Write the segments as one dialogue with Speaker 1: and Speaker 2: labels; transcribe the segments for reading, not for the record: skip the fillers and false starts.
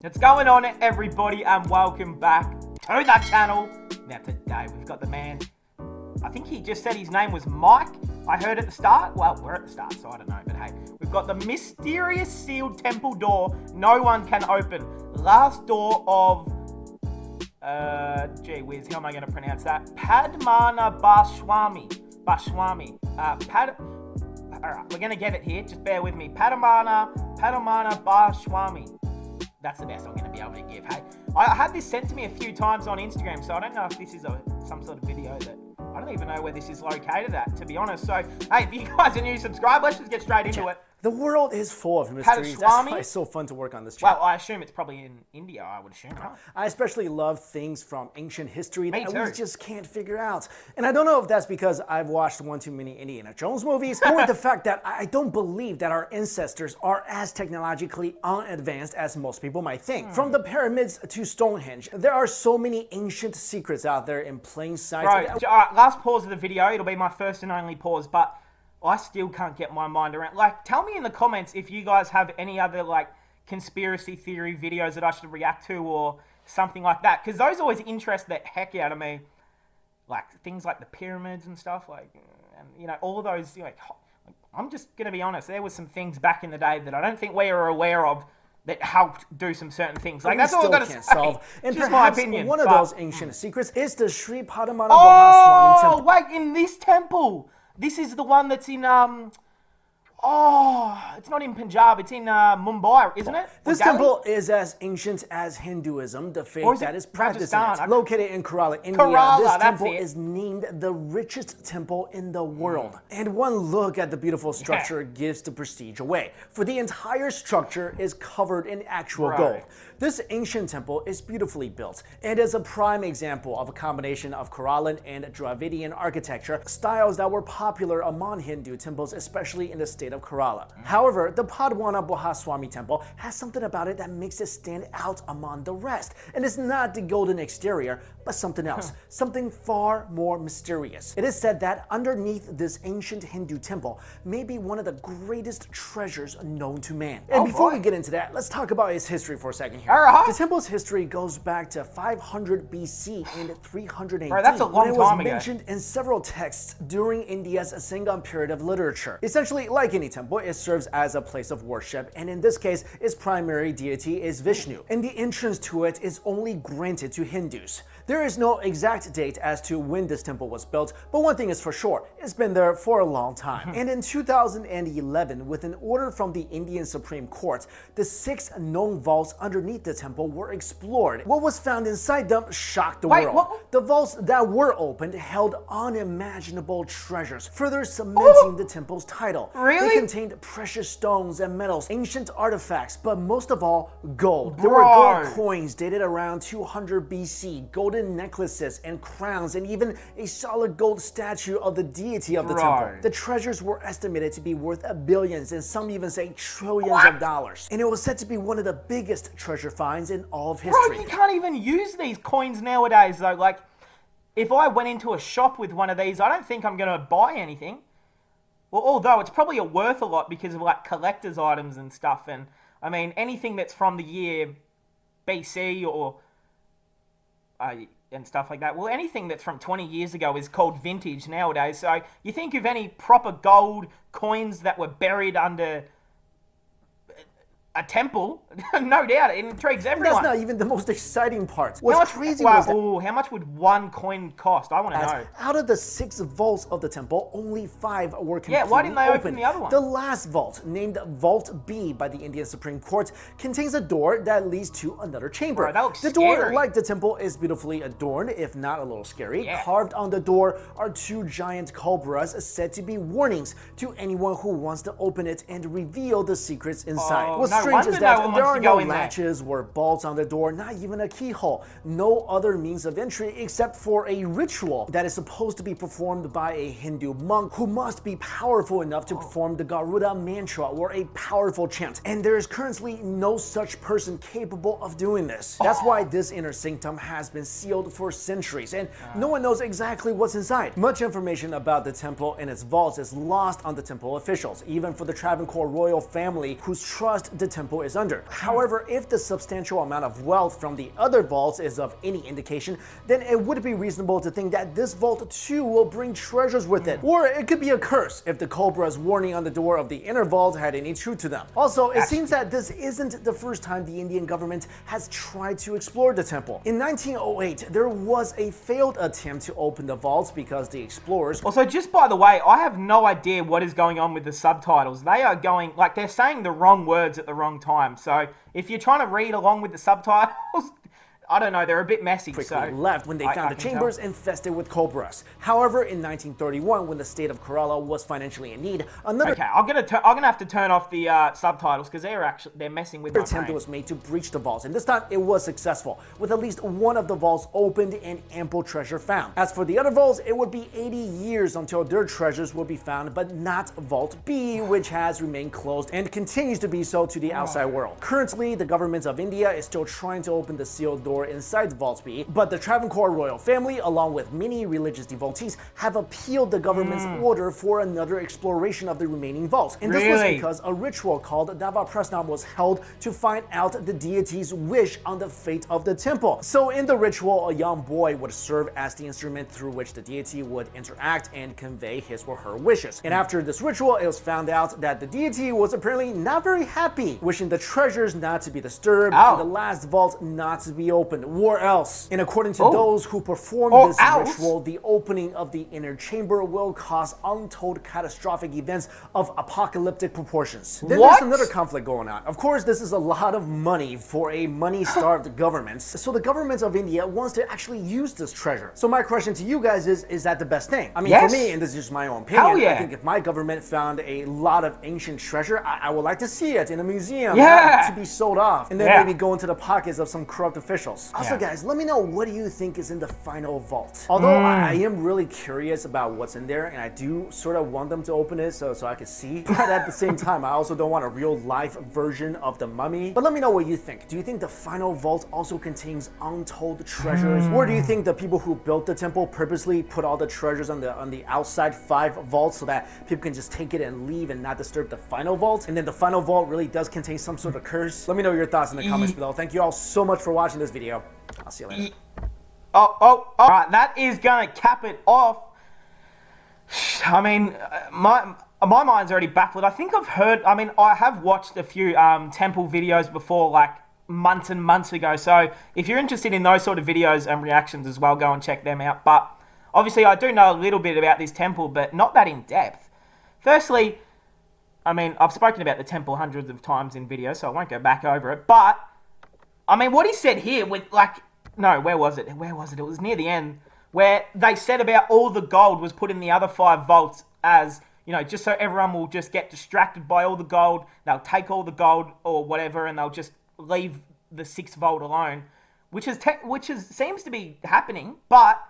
Speaker 1: What's going on, everybody, and welcome back to the channel. Now today we've got the man, I think he just said his name was Mike. I heard at the start. Well, we're at the start, so I don't know, but hey, we've got the mysterious sealed temple door no one can open. Last door of, gee whiz, how am I going to pronounce that? Padmanabhaswamy. Alright, we're going to get it here, just bear with me. Padmanabhaswamy. That's the best I'm going to be able to give, hey? I had this sent to me a few times on Instagram, so I don't know if this is some sort of video that... I don't even know where this is located at, to be honest. So, hey, if you guys are new, subscribe. Let's just get straight into it.
Speaker 2: The world is full of mysteries. That's why it's so fun to work on this channel.
Speaker 1: Well, I assume it's probably in India, I would assume, right?
Speaker 2: I especially love things from ancient history that
Speaker 1: too.
Speaker 2: we just can't figure out. And I don't know if that's because I've watched one too many Indiana Jones movies, or the fact that I don't believe that our ancestors are as technologically unadvanced as most people might think. From the pyramids to Stonehenge, there are so many ancient secrets out there in plain sight.
Speaker 1: Right, alright, last pause of the video. It'll be my first and only pause, but I still can't get my mind around. Like, tell me in the comments if you guys have any other, like, conspiracy theory videos that I should react to or something like that. Because those always interest the heck out of me. Like, things like the pyramids and stuff. Like, and, you know, all of those, you know, I'm just going to be honest. There was some things back in the day that I don't think we were aware of that helped do some certain things. Like, that's all I've got to say.
Speaker 2: Solve. And
Speaker 1: just my
Speaker 2: perhaps
Speaker 1: opinion.
Speaker 2: One of those ancient secrets is the Sri Padmanabhaswamy
Speaker 1: Oh,
Speaker 2: temple.
Speaker 1: wait, in this temple. This is the one that's in, it's not in Punjab, it's in Mumbai, isn't it?
Speaker 2: This temple is as ancient as Hinduism, the faith that is practiced in it. Located in Kerala, India, this temple is named the richest temple in the world. And one look at the beautiful structure gives the prestige away, for the entire structure is covered in actual gold. This ancient temple is beautifully built and is a prime example of a combination of Keralan and Dravidian architecture, styles that were popular among Hindu temples, especially in the state of Kerala. However, the Padmanabhaswamy temple has something about it that makes it stand out among the rest. And it's not the golden exterior, but something else, something far more mysterious. It is said that underneath this ancient Hindu temple may be one of the greatest treasures known to man. And before we get into that, let's talk about its history for a second here. The temple's history goes back to 500 BC and 300 AD.
Speaker 1: That's a long time ago.
Speaker 2: It was mentioned in several texts during India's Sangam period of literature. Essentially, like any temple, it serves as a place of worship, and in this case, its primary deity is Vishnu, and the entrance to it is only granted to Hindus. There is no exact date as to when this temple was built, but one thing is for sure, it's been there for a long time. And in 2011, with an order from the Indian Supreme Court, the 6 known vaults underneath the temple were explored. What was found inside them shocked the world. The vaults that were opened held unimaginable treasures, further cementing the temple's title. They contained precious stones and metals, ancient artifacts, but most of all, gold. There were gold coins dated around 200 BC, golden necklaces and crowns, and even a solid gold statue of the deity of the temple. The treasures were estimated to be worth billions, and some even say trillions of dollars. And it was said to be one of the biggest treasure finds in all of history.
Speaker 1: Bro, you can't even use these coins nowadays, though. Like, if I went into a shop with one of these, I don't think I'm going to buy anything. Well, although it's probably worth a lot because of, like, collector's items and stuff. And, I mean, anything that's from the year BC or... and stuff like that. Well, anything that's from 20 years ago is called vintage nowadays. So you think of any proper gold coins that were buried under a temple, no doubt, it intrigues everyone.
Speaker 2: That's not even the most exciting part. What's crazy was that...
Speaker 1: how much would one coin cost? I want to know.
Speaker 2: Out of the 6 vaults of the temple, only 5 were completely
Speaker 1: why didn't they open the other one?
Speaker 2: The last vault, named Vault B by the Indian Supreme Court, contains a door that leads to another chamber.
Speaker 1: Bro, that looks
Speaker 2: the door, like the temple, is beautifully adorned, if not a little scary. Carved on the door are 2 giant cobras said to be warnings to anyone who wants to open it and reveal the secrets inside. What's strange is that there are no latches or bolts on the door, not even a keyhole. No other means of entry except for a ritual that is supposed to be performed by a Hindu monk who must be powerful enough to perform the Garuda mantra, or a powerful chant. And there is currently no such person capable of doing this. That's why this inner sanctum has been sealed for centuries, and no one knows exactly what's inside. Much information about the temple and its vaults is lost on the temple officials, even for the Travancore royal family, whose trust the temple temple is under. However, if the substantial amount of wealth from the other vaults is of any indication, then it would be reasonable to think that this vault too will bring treasures with it. Or it could be a curse if the cobra's warning on the door of the inner vault had any truth to them. Also, it seems that this isn't the first time the Indian government has tried to explore the temple. In 1908, there was a failed attempt to open the vaults because the explorers...
Speaker 1: Also, just by the way, I have no idea what is going on with the subtitles. They are going, like, they're saying the wrong words at the wrong time. So if you're trying to read along with the subtitles, I don't know, they're a bit messy.
Speaker 2: quickly left when they found the chambers infested with cobras. However, in 1931, when the state of Kerala was financially in need, another
Speaker 1: I'm gonna have to turn off the subtitles because they're messing with my
Speaker 2: attempt
Speaker 1: brain.
Speaker 2: was made to breach the vaults, and this time it was successful, with at least one of the vaults opened and ample treasure found. As for the other vaults, it would be 80 years until their treasures will be found, but not Vault B, which has remained closed and continues to be so to the outside world. Currently, the government of India is still trying to open the sealed door inside Vault B, but the Travancore royal family, along with many religious devotees, have appealed the government's order for another exploration of the remaining vaults. And this was because a ritual called Dava Prasna was held to find out the deity's wish on the fate of the temple. So in the ritual, a young boy would serve as the instrument through which the deity would interact and convey his or her wishes. And after this ritual, it was found out that the deity was apparently not very happy, wishing the treasures not to be disturbed and the last vault not to be opened. Or else. And according to those who performed this ritual, the opening of the inner chamber will cause untold catastrophic events of apocalyptic proportions. Then there's another conflict going on. Of course, this is a lot of money for a money-starved government, so the government of India wants to actually use this treasure. So my question to you guys is that the best thing? I mean, for me, and this is just my own opinion, I think if my government found a lot of ancient treasure, I would like to see it in a museum to be sold off, and then maybe go into the pockets of some corrupt officials. Also, guys, let me know, what do you think is in the final vault? Although I am really curious about what's in there, and I do sort of want them to open it so I can see, but at the same time, I also don't want a real life version of the mummy. But let me know what you think. Do you think the final vault also contains untold treasures? Or do you think the people who built the temple purposely put all the treasures on the outside 5 vaults so that people can just take it and leave and not disturb the final vault? And then the final vault really does contain some sort of curse? Let me know your thoughts in the comments below. Thank you all so much for watching this video. I'll see you later.
Speaker 1: All right, that is gonna cap it off. I mean, my mind's already baffled. I think I've heard, I mean, I have watched a few temple videos before, like months and months ago. So if you're interested in those sort of videos and reactions as well, go and check them out. But obviously I do know a little bit about this temple, but not that in depth. Firstly, I mean, I've spoken about the temple hundreds of times in videos, so I won't go back over it. But, I mean, what he said here with, like, no, where was it? It was near the end, where they said about all the gold was put in the other 5 vaults as, you know, just so everyone will just get distracted by all the gold. They'll take all the gold or whatever, and they'll just leave the 6th vault alone, which seems to be happening. But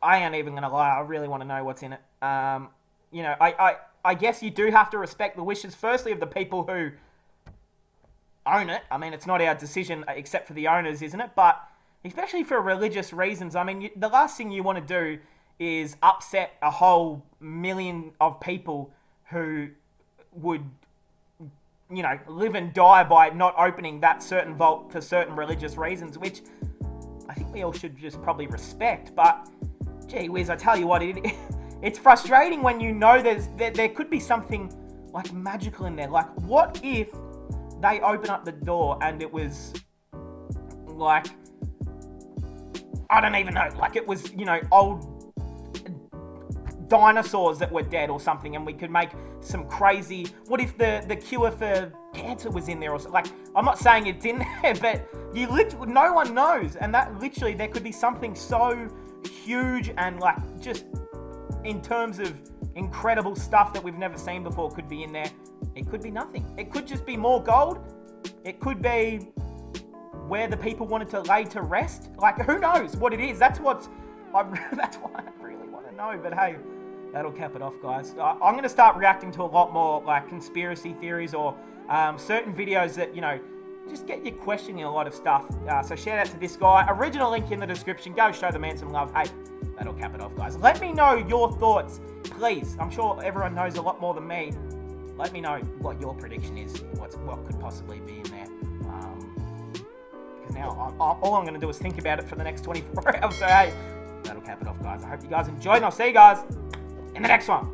Speaker 1: I ain't even gonna lie. I really want to know what's in it. You know, I guess you do have to respect the wishes, firstly, of the people who own it. I mean, it's not our decision except for the owners, isn't it? But especially for religious reasons, I mean, the last thing you want to do is upset a whole million of people who would, you know, live and die by not opening that certain vault for certain religious reasons, which I think we all should just probably respect. But gee whiz, I tell you what, it's frustrating when you know there could be something like magical in there. Like, what if they open up the door and it was like, I don't even know, like it was, you know, old dinosaurs that were dead or something, and we could make some crazy, what if the cure for cancer was in there or something? Like, I'm not saying it's in there, but you literally, no one knows, and that literally, there could be something so huge and like just in terms of incredible stuff that we've never seen before could be in there. It could be nothing. It could just be more gold. It could be where the people wanted to lay to rest. Like, who knows what it is? That's what I really want to know. But hey, that'll cap it off, guys. I'm going to start reacting to a lot more like conspiracy theories or certain videos that, you know, just get you questioning a lot of stuff. So shout out to this guy. Original link in the description. Go show the man some love. Hey, that'll cap it off, guys. Let me know your thoughts, please. I'm sure everyone knows a lot more than me. let me know what your prediction is. What could possibly be in there. Because now all I'm going to do is think about it for the next 24 hours. So hey, that'll cap it off, guys. I hope you guys enjoyed, and I'll see you guys in the next one.